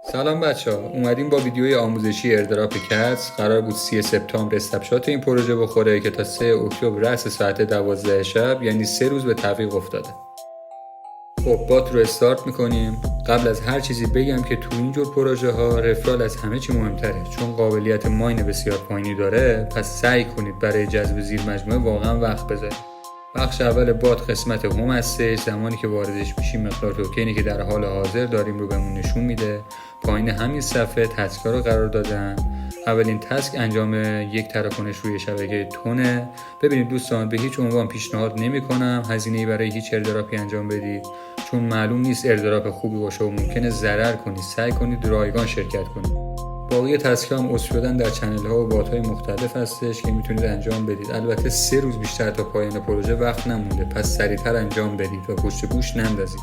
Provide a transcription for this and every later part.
سلام بچه ها، اومدیم با ویدیوی آموزشی ایردراپ کتس. قرار بود 30 سپتامبر استپشات این پروژه بخوره که تا 3 اکتبر رأس ساعت 12 شب، یعنی 3 روز به تعویق افتاده. خب بات رو استارت میکنیم. قبل از هر چیزی بگم که تو اینجور پروژه ها رفرال از همه چی مهمتره، چون قابلیت ماین بسیار پایینی داره. پس سعی کنید برای جذب زیر مجموعه واقعا وقت بذارید. بخش اول بات قسمت هوم هستش. زمانی که واردش میشیم مقدار توکنی که در حال حاضر داریم رو بهمون نشون میده. پایین همین صفحه تسکا رو قرار دادن. اولین تسک انجام یک تراکنش روی شبکه تونه. ببینید دوستان، به هیچ عنوان پیشنهاد نمی‌کنم هزینه‌ای برای هیچ ایردراپی انجام بدید، چون معلوم نیست ایردراپ خوبی باشه و ممکنه ضرر کنید. سعی کنید رایگان شرکت کنید. باقی تسک هم عضو شدن در چنل ها و بات های مختلف هستش که میتونید انجام بدید. البته 3 روز بیشتر تا پایان پروژه وقت نمونده، پس سریعتر انجام بدید و پشت گوش نندازید.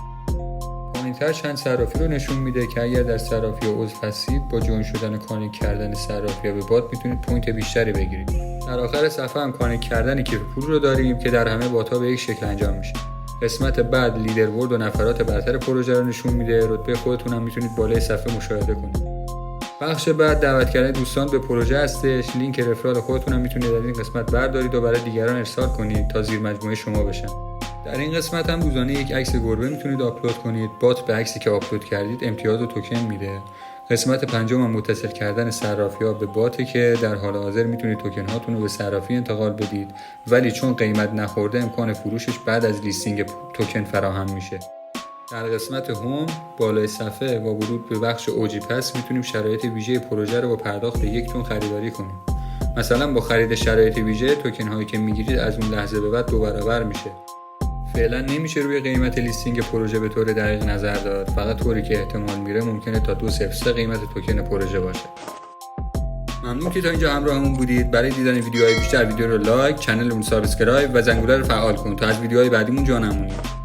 پایینتر چند صرافی رو نشون میده که اگر در صرافی عضو هستید با جوین شدن کانکت کردن صرافی به بات میتونید پوینت بیشتری بگیرید. در آخر صفحه هم کانکت کردن کیف پول رو داریم که در همه بات ها به یک شکل انجام میشه. قسمت بعد لیدربورد و نفرات برتر پروژه رو نشون میده. رتبه خودتون هم میتونید بالای صفحه مشاهده کنید. بخش بعد دعوت کردن دوستان به پروژه هستش. لینک رفرال خودتون هم میتونید از این قسمت بردارید و برای دیگران ارسال کنید تا زیر مجموعه شما بشن. در این قسمت هم روزانه یک عکس گربه میتونید آپلود کنید. بات به عکسی که آپلود کردید امتیاز و توکن میده. قسمت پنجم هم متصل کردن صرافی‌ها به باته که در حال حاضر میتونید توکن هاتون رو به صرافی انتقال بدید، ولی چون قیمت نخورده امکان فروشش بعد از لیستینگ توکن فراهم میشه. در قسمت هوم بالای صفحه با ورود به بخش اوجی پس میتونیم شرایط ویژه پروژه رو با پرداخت 1 تون خریداری کنیم. مثلا با خرید شرایط ویژه توکن هایی که میگیرید از اون لحظه به بعد 2 برابر میشه. فعلا نمیشه روی قیمت لیستینگ پروژه به طور دقیق نظر داد، فقط طوری که احتمال میره ممکنه تا 2.03 قیمت توکن پروژه باشه. ممنون که تا اینجا همراهمون بودید. برای دیدن ویدیوهای بیشتر ویدیو رو لایک، کانال رو سابسکرایب و زنگوله رو فعال کن تا از ویدیوهای بعدیمون جا نمونید.